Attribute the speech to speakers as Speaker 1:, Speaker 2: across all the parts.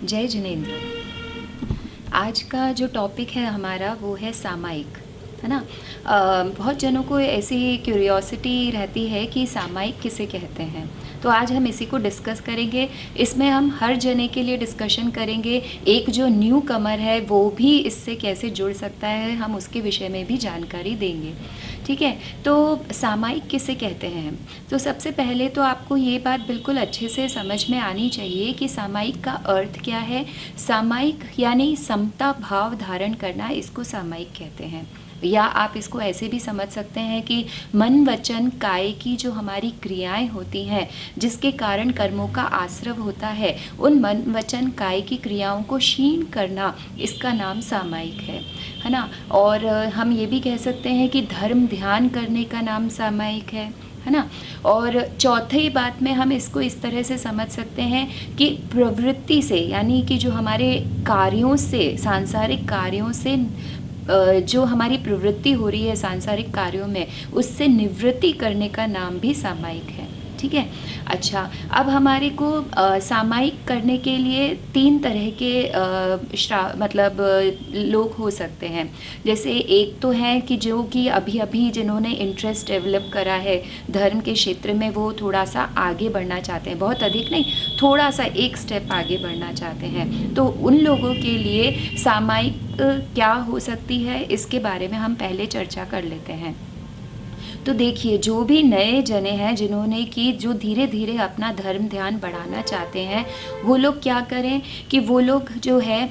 Speaker 1: जय जिनेंद्र। आज का जो टॉपिक है हमारा वो है सामायिक, है ना। बहुत जनों को ऐसी क्यूरियोसिटी रहती है कि सामायिक किसे कहते हैं, तो आज हम इसी को डिस्कस करेंगे। इसमें हम हर जने के लिए डिस्कशन करेंगे। एक जो न्यू कमर है वो भी इससे कैसे जुड़ सकता है, हम उसके विषय में भी जानकारी देंगे। ठीक है, तो सामायिक किसे कहते हैं। तो सबसे पहले तो आपको ये बात बिल्कुल अच्छे से समझ में आनी चाहिए कि सामायिक का अर्थ क्या है। सामायिक यानी समता भाव धारण करना, इसको सामायिक कहते हैं। या आप इसको ऐसे भी समझ सकते हैं कि मन वचन काय की जो हमारी क्रियाएं होती हैं, जिसके कारण कर्मों का आश्रव होता है, उन मन वचन काय की क्रियाओं को क्षीण करना, इसका नाम सामायिक है ना। और हम ये भी कह सकते हैं कि धर्म ध्यान करने का नाम सामायिक है ना। और चौथी बात में हम इसको इस तरह से समझ सकते हैं कि प्रवृत्ति से, यानी कि जो हमारे कार्यों से, सांसारिक कार्यों से जो हमारी प्रवृत्ति हो रही है सांसारिक कार्यों में, उससे निवृत्ति करने का नाम भी सामायिक है। ठीक है। अच्छा, अब हमारे को सामायिक करने के लिए तीन तरह के लोग हो सकते हैं। जैसे एक तो है कि जो कि अभी अभी जिन्होंने इंटरेस्ट डेवलप करा है धर्म के क्षेत्र में, वो थोड़ा सा आगे बढ़ना चाहते हैं, बहुत अधिक नहीं, थोड़ा सा एक स्टेप आगे बढ़ना चाहते हैं। तो उन लोगों के लिए सामायिक क्या हो सकती है, इसके बारे में हम पहले चर्चा कर लेते हैं। तो देखिए, जो भी नए जने हैं जिन्होंने कि जो धीरे धीरे अपना धर्म ध्यान बढ़ाना चाहते हैं, वो लोग क्या करें कि वो लोग जो है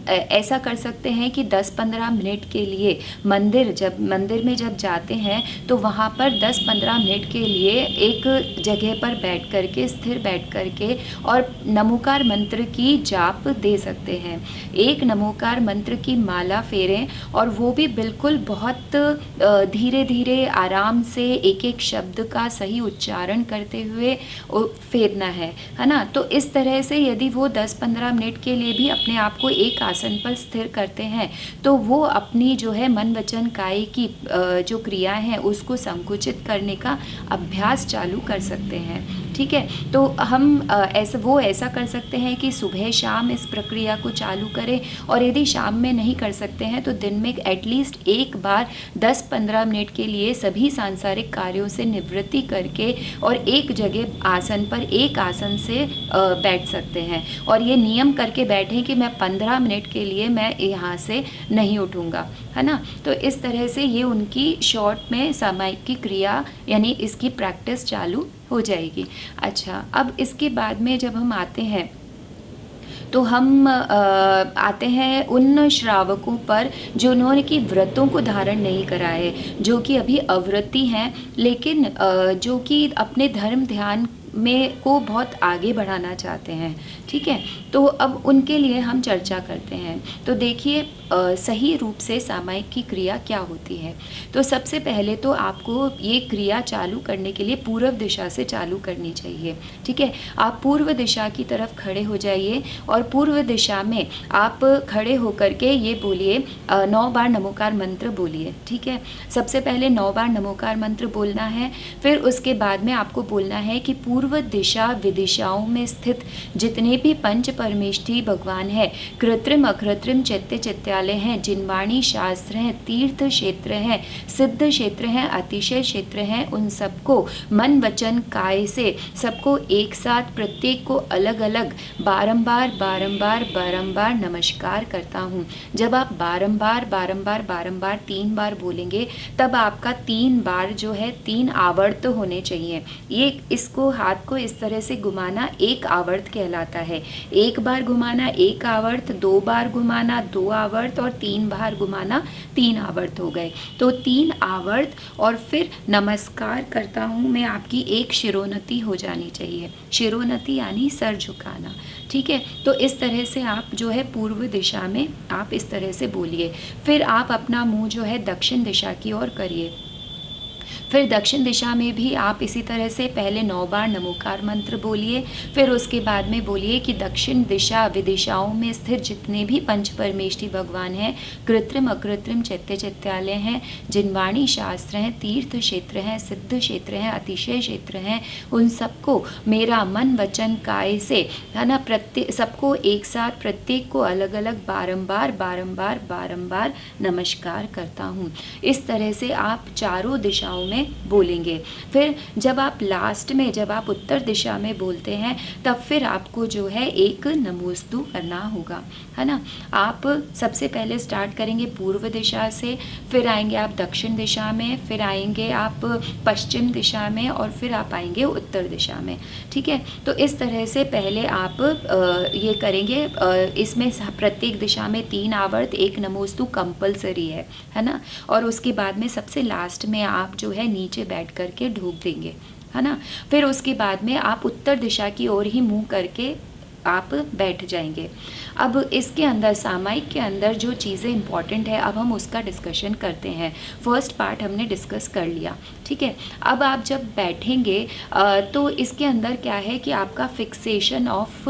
Speaker 1: ऐसा कर सकते हैं कि 10-15 मिनट के लिए मंदिर में जब जाते हैं तो वहाँ पर 10-15 मिनट के लिए एक जगह पर बैठ करके, स्थिर बैठ करके, और नमोकार मंत्र की जाप दे सकते हैं। एक नमोकार मंत्र की माला फेरें, और वो भी बिल्कुल बहुत धीरे धीरे आराम से एक एक शब्द का सही उच्चारण करते हुए फेरना है ना। तो इस तरह से यदि वो 10-15 मिनट के लिए भी अपने आप को एक आसन पर स्थिर करते हैं, तो वो अपनी जो है मन वचन काय की जो क्रिया है उसको संकुचित करने का अभ्यास चालू कर सकते हैं। ठीक है, तो हम ऐसा कर सकते हैं कि सुबह शाम इस प्रक्रिया को चालू करें, और यदि शाम में नहीं कर सकते हैं तो दिन में एटलीस्ट एक बार 10-15 मिनट के लिए सभी सांसारिक कार्यों से निवृत्ति करके और एक जगह आसन पर एक आसन से बैठ सकते हैं, और ये नियम करके बैठें कि मैं 15 मिनट के लिए मैं यहाँ से नहीं उठूँगा, है ना। तो इस तरह से ये उनकी शॉर्ट में सामायिक की क्रिया यानी इसकी प्रैक्टिस चालू हो जाएगी। अच्छा, अब इसके बाद में जब हम आते हैं तो हम आते हैं उन श्रावकों पर जिन्होंने कि व्रतों को धारण नहीं करा है, जो कि अभी अव्रती हैं, लेकिन जो कि अपने धर्म ध्यान में को बहुत आगे बढ़ाना चाहते हैं। ठीक है, तो अब उनके लिए हम चर्चा करते हैं। तो देखिए, सही रूप से सामायिक की क्रिया क्या होती है। तो सबसे पहले तो आपको ये क्रिया चालू करने के लिए पूर्व दिशा से चालू करनी चाहिए। ठीक है, आप पूर्व दिशा की तरफ खड़े हो जाइए, और पूर्व दिशा में आप खड़े होकर के ये बोलिए 9 बार नमोकार मंत्र बोलिए। ठीक है, सबसे पहले 9 बार नमोकार मंत्र बोलना है। फिर उसके बाद में आपको बोलना है कि पूर्व दिशा विदिशाओं में स्थित जितने भी पंच परमेष्ठी भगवान हैं, कृत्रिम अकृत्रिम चैत्य चैत्यालय हैं, जिनवाणी शास्त्र हैं, तीर्थ क्षेत्र हैं, सिद्ध क्षेत्र हैं, अतिशय क्षेत्र हैं, उन सबको मन वचन काय से सबको एक साथ प्रत्येक को अलग अलग बारंबार बारंबार बारंबार नमस्कार करता हूँ। जब आप बारंबार बारंबार बारंबार 3 बार बोलेंगे, तब आपका 3 बार जो है 3 आवर्त होने चाहिए। ये इसको हाथ को इस तरह से घुमाना एक आवर्त कहलाता है। एक बार घुमाना 1 आवर्त, 2 बार घुमाना 2 आवर्त, और 3 बार घुमाना 3 आवर्त हो गए। तो 3 आवर्त, और फिर नमस्कार करता हूँ मैं, आपकी एक शिरोन्नति हो जानी चाहिए। शिरोन्नति यानी सर झुकाना। ठीक है, तो इस तरह से आप जो है पूर्व दिशा में आप इस तरह से बोलिए। फिर आप अपना मुंह जो है दक्षिण दिशा की ओर करिए। फिर दक्षिण दिशा में भी आप इसी तरह से पहले 9 बार नमोकार मंत्र बोलिए। फिर उसके बाद में बोलिए कि दक्षिण दिशा विदिशाओं में स्थित जितने भी पंच परमेष्ठी भगवान हैं, कृत्रिम अकृत्रिम चैत्य चैत्यालय हैं, जिनवाणी शास्त्र हैं, तीर्थ क्षेत्र हैं, सिद्ध क्षेत्र हैं, अतिशय क्षेत्र हैं, उन सबको मेरा मन वचन काय से, है ना, प्रत्येक सबको एक साथ प्रत्येक को अलग अलग बारंबार बारंबार बारंबार नमस्कार करता हूँ। इस तरह से आप चारों दिशाओं में बोलेंगे। फिर जब आप लास्ट में, जब आप उत्तर दिशा में बोलते हैं, तब फिर आपको जो है एक नमोस्तु करना होगा, है ना। आप सबसे पहले स्टार्ट करेंगे पूर्व दिशा से, फिर आएंगे आप दक्षिण दिशा में, फिर आएंगे आप पश्चिम दिशा में, और फिर आप आएंगे उत्तर दिशा में, ठीक है। तो इस तरह से पहले आप ये करेंगे। इसमें प्रत्येक दिशा में 3 आवर्त एक नमोस्तु कंपलसरी है ना। और उसके बाद में सबसे लास्ट में आप जो है नीचे बैठ करके ढूक देंगे, है ना। फिर उसके बाद में आप उत्तर दिशा की ओर ही मुंह करके आप बैठ जाएंगे। अब इसके अंदर सामायिक के अंदर जो चीज़ें इंपॉर्टेंट है, अब हम उसका डिस्कशन करते हैं। फर्स्ट पार्ट हमने डिस्कस कर लिया, ठीक है। अब आप जब बैठेंगे तो इसके अंदर क्या है कि आपका फिक्सेशन ऑफ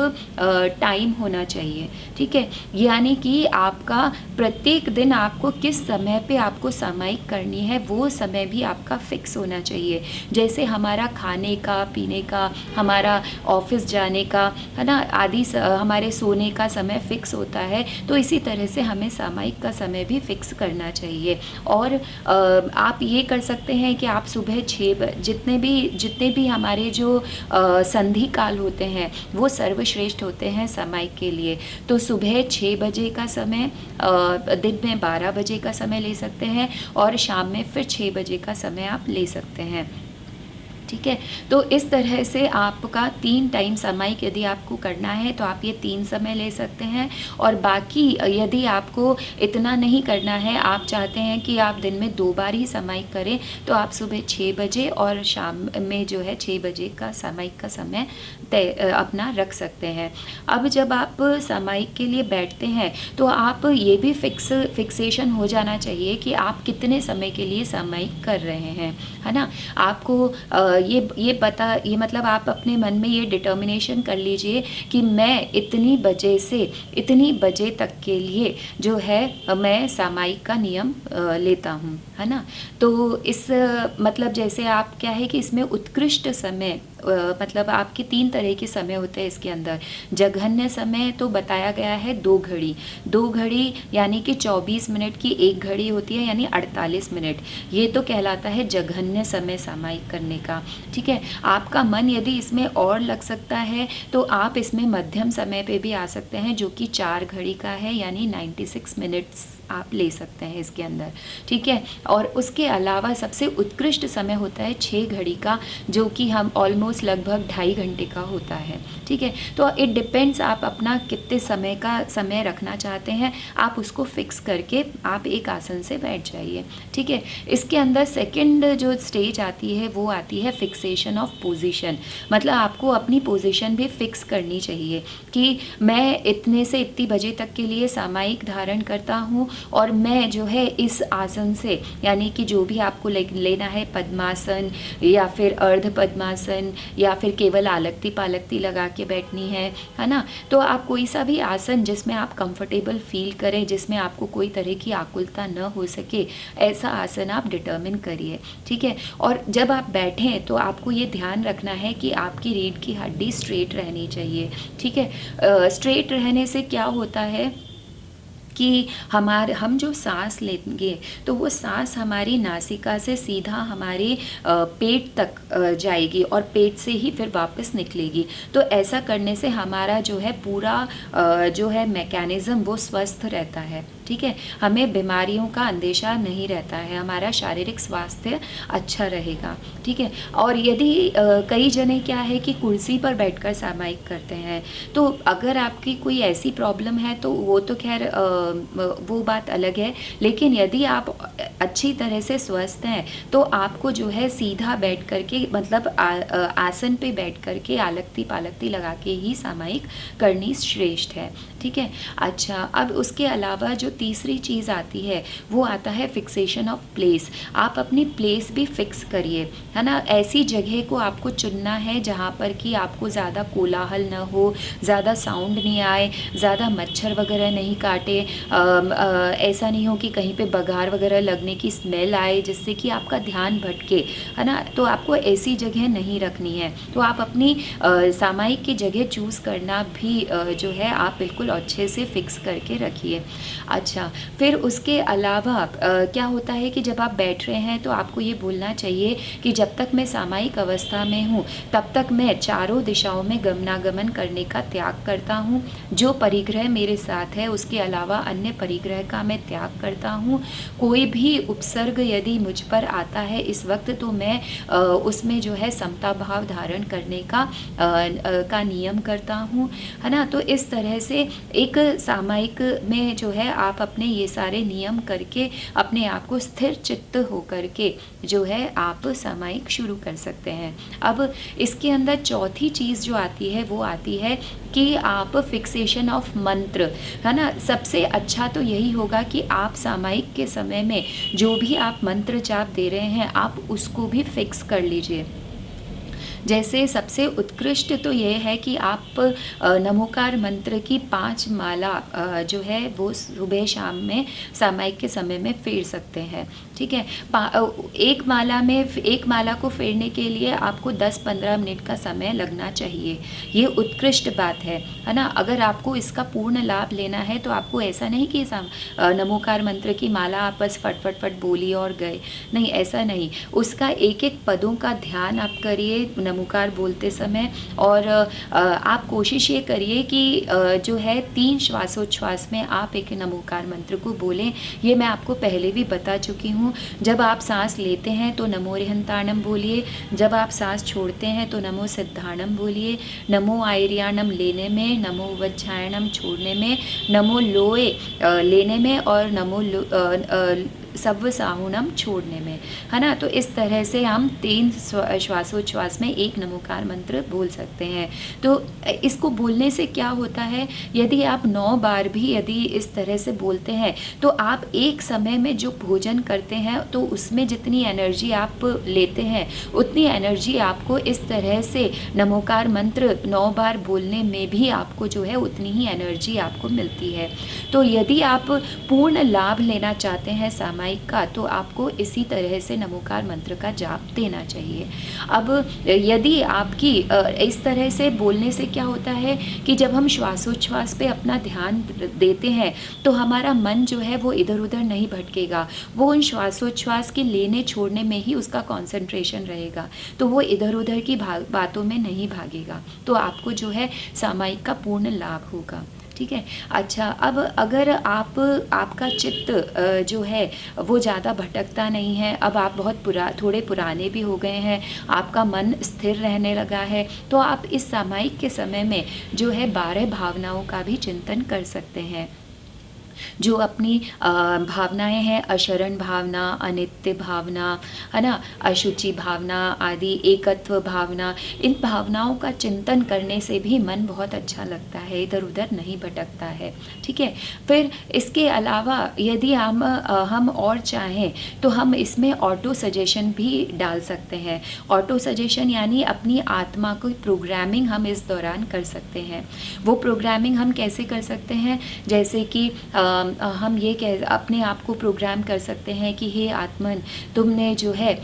Speaker 1: टाइम होना चाहिए, ठीक है। यानी कि आपका प्रत्येक दिन आपको किस समय पे आपको सामायिक करनी है, वो समय भी आपका फिक्स होना चाहिए। जैसे हमारा खाने का, पीने का, हमारा ऑफिस जाने का, है ना, आदि हमारे सोने का समय फिक्स होता है, तो इसी तरह से हमें सामायिक का समय भी फिक्स करना चाहिए। और आप ये कर सकते हैं कि आप सुबह 6 जितने भी हमारे जो संधि काल होते हैं वो सर्वश्रेष्ठ होते हैं सामायिक के लिए। तो सुबह 6 बजे का समय, दिन में 12 बजे का समय ले सकते हैं, और शाम में फिर 6 बजे का समय आप ले सकते हैं, ठीक है। तो इस तरह से आपका 3 टाइम सामायिक यदि आपको करना है तो आप ये 3 समय ले सकते हैं। और बाकी यदि आपको इतना नहीं करना है, आप चाहते हैं कि आप दिन में 2 बार ही सामायिक करें, तो आप सुबह 6 बजे और शाम में जो है 6 बजे का सामायिक का समय अपना रख सकते हैं। अब जब आप सामायिक के लिए बैठते हैं तो आप ये भी फिक्सेशन हो जाना चाहिए कि आप कितने समय के लिए सामायिक कर रहे हैं, है ना। आपको ये मतलब आप अपने मन में ये डिटर्मिनेशन कर लीजिए कि मैं इतनी बजे से इतनी बजे तक के लिए जो है मैं सामायिक का नियम लेता हूँ, है ना। तो इस मतलब जैसे आप क्या है कि इसमें उत्कृष्ट समय मतलब आपके 3 तरह के समय होते हैं इसके अंदर। जघन्य समय तो बताया गया है 2 घड़ी, 2 घड़ी यानी कि 24 मिनट की 1 घड़ी होती है, यानी 48 मिनट। ये तो कहलाता है जघन्य समय सामायिक करने का, ठीक है। आपका मन यदि इसमें और लग सकता है तो आप इसमें मध्यम समय पे भी आ सकते हैं, जो कि 4 घड़ी का है, यानी 96 मिनट्स आप ले सकते हैं इसके अंदर, ठीक है। और उसके अलावा सबसे उत्कृष्ट समय होता है 6 घड़ी का, जो कि हम ऑलमोस्ट लगभग 2.5 घंटे का होता है, ठीक है। तो इट डिपेंड्स आप अपना कितने समय का समय रखना चाहते हैं, आप उसको फिक्स करके आप एक आसन से बैठ जाइए, ठीक है। इसके अंदर सेकंड जो स्टेज आती है वो आती है फिक्सेशन ऑफ पोजीशन। मतलब आपको अपनी पोजीशन भी फिक्स करनी चाहिए कि मैं इतने से इतनी बजे तक के लिए सामायिक धारण करता हूँ, और मैं जो है इस आसन से, यानी कि जो भी आपको लेना है, पद्मासन या फिर अर्ध पद्मासन या फिर केवल आलक्ति पालक्ति लगा के बैठनी है ना। तो आप कोई सा भी आसन जिसमें आप कंफर्टेबल फील करें, जिसमें आपको कोई तरह की आकुलता न हो सके, ऐसा आसन आप डिटर्मिन करिए, ठीक है। और जब आप बैठें तो आपको ये ध्यान रखना है कि आपकी रीढ़ की हड्डी स्ट्रेट रहनी चाहिए, ठीक है। स्ट्रेट रहने से क्या होता है कि हम जो सांस लेंगे तो वो सांस हमारी नासिका से सीधा हमारे पेट तक जाएगी और पेट से ही फिर वापस निकलेगी। तो ऐसा करने से हमारा जो है पूरा जो है मैकेनिज़्म वो स्वस्थ रहता है, ठीक है। हमें बीमारियों का अंदेशा नहीं रहता है, हमारा शारीरिक स्वास्थ्य अच्छा रहेगा, ठीक है। और यदि कई जने क्या है कि कुर्सी पर बैठकर सामायिक करते हैं, तो अगर आपकी कोई ऐसी प्रॉब्लम है तो वो तो खैर वो बात अलग है। लेकिन यदि आप अच्छी तरह से स्वस्थ हैं तो आपको जो है सीधा बैठ करके, मतलब आसन पे बैठ करके आलक्ति पालक्ति लगा के ही सामायिक करनी श्रेष्ठ है, ठीक है। अच्छा, अब उसके अलावा जो तीसरी चीज़ आती है वो आता है फिक्सेशन ऑफ प्लेस। आप अपनी प्लेस भी फिक्स करिए, है ना। ऐसी जगह को आपको चुनना है जहाँ पर कि आपको ज़्यादा कोलाहल ना हो, ज़्यादा साउंड नहीं आए, ज़्यादा मच्छर वगैरह नहीं काटे, ऐसा नहीं हो कि कहीं पे बघार वगैरह लगने की स्मेल आए जिससे कि आपका ध्यान भटके, है ना। तो आपको ऐसी जगह नहीं रखनी है। तो आप अपनी सामायिक की जगह चूज़ करना भी जो है आप बिल्कुल अच्छे से फिक्स करके रखिए। अच्छा, फिर उसके अलावा क्या होता है कि जब आप बैठ रहे हैं तो आपको ये बोलना चाहिए कि जब तक मैं सामायिक अवस्था में हूँ तब तक मैं चारों दिशाओं में गमनागमन करने का त्याग करता हूँ। जो परिग्रह मेरे साथ है उसके अलावा अन्य परिग्रह का मैं त्याग करता हूँ। कोई भी उपसर्ग यदि मुझ पर आता है इस वक्त तो मैं उसमें जो है समता भाव धारण करने का नियम करता हूँ, है ना। तो इस तरह से एक सामायिक में जो है आप अपने ये सारे नियम करके अपने आप को स्थिर चित्त होकर के जो है आप सामायिक शुरू कर सकते हैं। अब इसके अंदर चौथी चीज़ जो आती है वो आती है कि आप फिक्सेशन ऑफ मंत्र, है ना। सबसे अच्छा तो यही होगा कि आप सामायिक के समय में जो भी आप मंत्र जाप दे रहे हैं आप उसको भी फिक्स कर लीजिए। जैसे सबसे उत्कृष्ट तो ये है कि आप नमोकार मंत्र की 5 माला जो है वो सुबह शाम में सामायिक के समय में फेर सकते हैं, ठीक है। एक माला को फेरने के लिए आपको 10-15 मिनट का समय लगना चाहिए। ये उत्कृष्ट बात है ना। अगर आपको इसका पूर्ण लाभ लेना है तो आपको ऐसा नहीं कि नमोकार मंत्र की माला आप बस फट बोली और गए, नहीं, ऐसा नहीं। उसका एक एक पदों का ध्यान आप करिए नमोकार बोलते समय, और आप कोशिश ये करिए कि जो है 3 श्वासोच्छ्वास में आप एक नमोकार मंत्र को बोलें। ये मैं आपको पहले भी बता चुकी हूँ। जब आप सांस लेते हैं तो नमो रिहंताणम बोलिए, जब आप सांस छोड़ते हैं तो नमो सिद्धाणम बोलिए। नमो आयर्याणम लेने में, नमो वज्जायणम छोड़ने में, नमो लोए लेने में और नमो सव्व साहुणम छोड़ने में, है ना। तो इस तरह से हम 3 श्वासोच्छ्वास में एक नमोकार मंत्र बोल सकते हैं। तो इसको बोलने से क्या होता है, यदि आप 9 बार भी यदि इस तरह से बोलते हैं तो आप एक समय में जो भोजन करते हैं तो उसमें जितनी एनर्जी आप लेते हैं उतनी एनर्जी आपको इस तरह से नमोकार मंत्र 9 बार बोलने में भी आपको जो है उतनी ही एनर्जी आपको मिलती है। तो यदि आप पूर्ण लाभ लेना चाहते हैं सामायिक का तो आपको इसी तरह से नमोकार मंत्र का जाप देना चाहिए। अब यदि आपकी इस तरह से बोलने से क्या होता है कि जब हम श्वासोच्छ्वास पे अपना ध्यान देते हैं तो हमारा मन जो है वो इधर उधर नहीं भटकेगा, वो उन श्वासोच्छ्वास के लेने छोड़ने में ही उसका कंसंट्रेशन रहेगा, तो वो इधर उधर की बातों में नहीं भागेगा। तो आपको जो है सामायिक का पूर्ण लाभ होगा, ठीक है। अच्छा, अब अगर आपका चित्त जो है वो ज़्यादा भटकता नहीं है, अब आप थोड़े पुराने भी हो गए हैं, आपका मन स्थिर रहने लगा है, तो आप इस सामायिक के समय में जो है 12 भावनाओं का भी चिंतन कर सकते हैं। जो अपनी भावनाएं हैं, अशरण भावना, अनित्य भावना, है ना, अशुचि भावना आदि, एकत्व भावना, इन भावनाओं का चिंतन करने से भी मन बहुत अच्छा लगता है, इधर उधर नहीं भटकता है, ठीक है। फिर इसके अलावा यदि हम और चाहें तो हम इसमें ऑटो सजेशन भी डाल सकते हैं। ऑटो सजेशन यानी अपनी आत्मा को प्रोग्रामिंग हम इस दौरान कर सकते हैं। वो प्रोग्रामिंग हम कैसे कर सकते हैं, जैसे कि हम ये अपने आप को प्रोग्राम कर सकते हैं कि हे आत्मन, तुमने जो है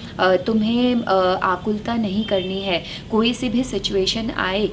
Speaker 1: तुम्हें आकुलता नहीं करनी है। कोई सी भी सिचुएशन आए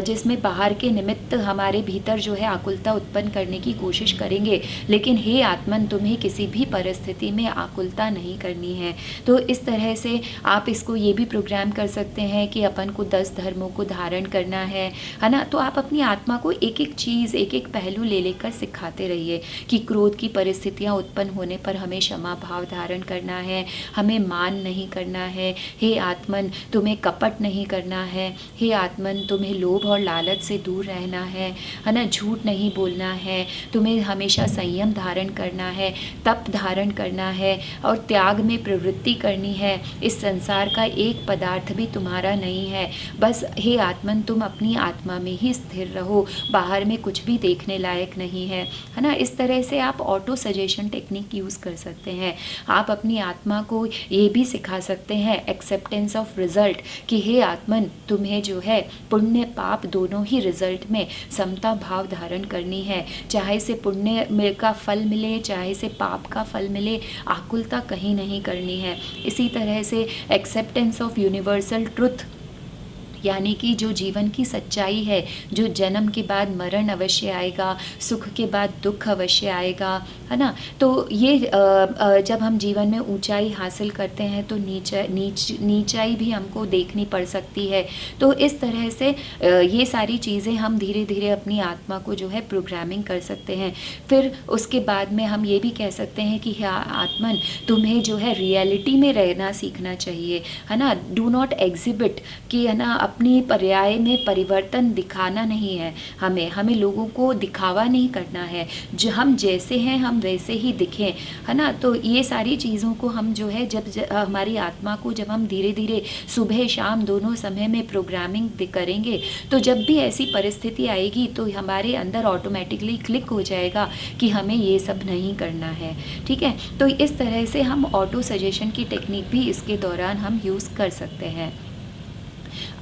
Speaker 1: जिसमें बाहर के निमित्त हमारे भीतर जो है आकुलता उत्पन्न करने की कोशिश करेंगे, लेकिन हे आत्मन तुम्हें किसी भी परिस्थिति में आकुलता नहीं करनी है। तो इस तरह से आप इसको ये भी प्रोग्राम कर सकते हैं कि अपन को 10 धर्मों को धारण करना है ना। तो आप अपनी आत्मा को एक एक चीज़, एक एक पहलू ले लेकर सिखाते रहिए कि क्रोध की परिस्थितियां उत्पन्न होने पर हमें क्षमा भाव धारण करना है, हमें मान नहीं करना है। हे आत्मन तुम्हें कपट नहीं करना है, हे आत्मन तुम्हें लोभ और लालच से दूर रहना है ना, झूठ नहीं बोलना है, तुम्हें हमेशा संयम धारण करना है, तप धारण करना है और त्याग में प्रवृत्ति करनी है। इस संसार का एक पदार्थ भी तुम्हारा नहीं है, बस हे आत्मन तुम अपनी आत्मा में ही स्थिर रहो, बाहर में कुछ भी देखने लायक नहीं है ना। इस तरह से आप ऑटो सजेशन टेक्निक यूज़ कर सकते हैं। आप अपनी आत्मा को ये भी सिखा सकते हैं एक्सेप्टेंस ऑफ रिजल्ट कि हे आत्मन, तुम्हें जो है पुण्य पाप दोनों ही रिजल्ट में समता भाव धारण करनी है। चाहे से पुण्य का फल मिले, चाहे से पाप का फल मिले, आकुलता कहीं नहीं करनी है। इसी तरह से एक्सेप्टेंस ऑफ यूनिवर्सल ट्रुथ, यानी कि जो जीवन की सच्चाई है, जो जन्म के बाद मरण अवश्य आएगा, सुख के बाद दुख अवश्य आएगा, है ना। तो ये जब हम जीवन में ऊंचाई हासिल करते हैं तो नीचाई भी हमको देखनी पड़ सकती है। तो इस तरह से ये सारी चीज़ें हम धीरे धीरे अपनी आत्मा को जो है प्रोग्रामिंग कर सकते हैं। फिर उसके बाद में हम ये भी कह सकते हैं कि हाँ आत्मन, तुम्हें जो है रियलिटी में रहना सीखना चाहिए, है ना। डू नॉट एग्जिबिट, कि है ना अपनी पर्याय में परिवर्तन दिखाना नहीं है, हमें लोगों को दिखावा नहीं करना है। जो हम जैसे हैं हम वैसे ही दिखें, है ना। तो ये सारी चीज़ों को हम जो है जब हमारी आत्मा को जब हम धीरे धीरे सुबह शाम दोनों समय में प्रोग्रामिंग करेंगे, तो जब भी ऐसी परिस्थिति आएगी तो हमारे अंदर ऑटोमेटिकली क्लिक हो जाएगा कि हमें ये सब नहीं करना है। ठीक है, तो इस तरह से हम ऑटो सजेशन की टेक्निक भी इसके दौरान हम यूज़ कर सकते हैं।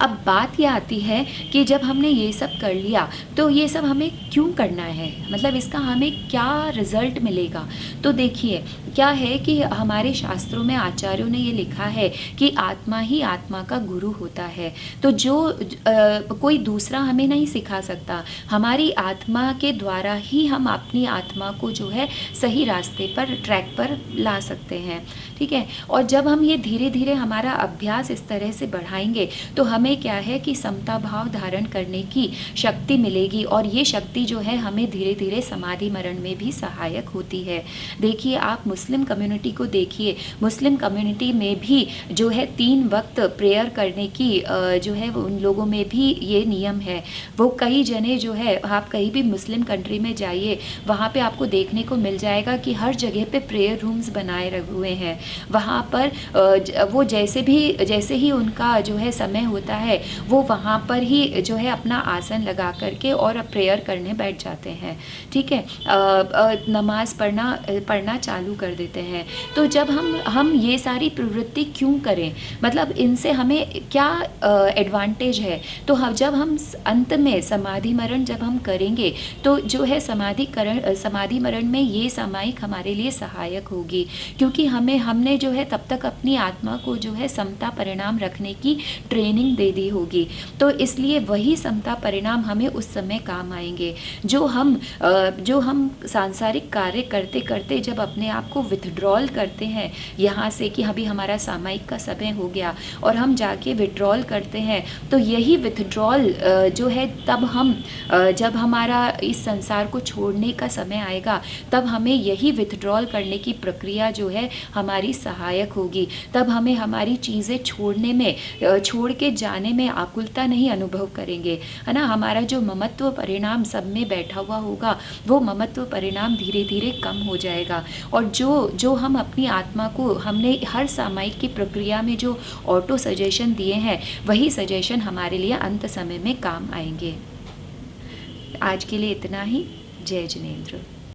Speaker 1: अब बात ये आती है कि जब हमने ये सब कर लिया तो ये सब हमें क्यों करना है, मतलब इसका हमें क्या रिजल्ट मिलेगा। तो देखिए क्या है कि हमारे शास्त्रों में आचार्यों ने ये लिखा है कि आत्मा ही आत्मा का गुरु होता है। तो जो कोई दूसरा हमें नहीं सिखा सकता, हमारी आत्मा के द्वारा ही हम अपनी आत्मा को जो है सही रास्ते पर, ट्रैक पर ला सकते हैं। ठीक है, और जब हम ये धीरे धीरे हमारा अभ्यास इस तरह से बढ़ाएंगे तो हमें क्या है कि समता भाव धारण करने की शक्ति मिलेगी, और ये शक्ति जो है हमें धीरे धीरे समाधि मरण में भी सहायक होती है। देखिए आप मुस्लिम कम्युनिटी को देखिए, मुस्लिम कम्युनिटी में भी जो है 3 वक्त प्रेयर करने की जो है उन लोगों में भी ये नियम है। वो कई जने जो है, आप कहीं भी मुस्लिम कंट्री में जाइए वहाँ पे आपको देखने को मिल जाएगा कि हर जगह पे प्रेयर रूम्स बनाए हुए हैं। वहाँ पर वो जैसे ही उनका जो है समय होता है वो वहाँ पर ही जो है अपना आसन लगा करके और प्रेयर करने बैठ जाते हैं। ठीक है, नमाज पढ़ना चालू कर देते हैं। तो जब हम ये सारी प्रवृत्ति क्यों करें, मतलब इनसे हमें क्या एडवांटेज है। तो जब हम अंत में समाधि मरण जब हम करेंगे तो जो है समाधि मरण में ये सामायिक हमारे लिए सहायक होगी, क्योंकि हमने जो है तब तक अपनी आत्मा को जो है समता परिणाम रखने की ट्रेनिंग दे दी होगी। तो इसलिए वही समता परिणाम हमें उस समय काम आएंगे। जो हम सांसारिक कार्य करते करते जब अपने आप को विथड्रॉल करते हैं यहाँ से कि अभी हमारा सामायिक का समय हो गया और हम जाके विथड्रॉल करते हैं, तो यही विथड्रॉल जो है तब जब हमारा इस संसार को छोड़ने का समय आएगा तब हमें यही विथड्रॉल करने की प्रक्रिया जो है हमारी सहायक होगी। तब हमें हमारी चीज़ें छोड़ के जाने में आकुलता नहीं अनुभव करेंगे, है ना। हमारा जो ममत्व परिणाम सब में बैठा हुआ होगा वो ममत्व परिणाम धीरे धीरे कम हो जाएगा। और जो हम अपनी आत्मा को हमने हर सामायिक की प्रक्रिया में जो ऑटो सजेशन दिए हैं वही सजेशन हमारे लिए अंत समय में काम आएंगे। आज के लिए इतना ही। जय जिनेंद्र।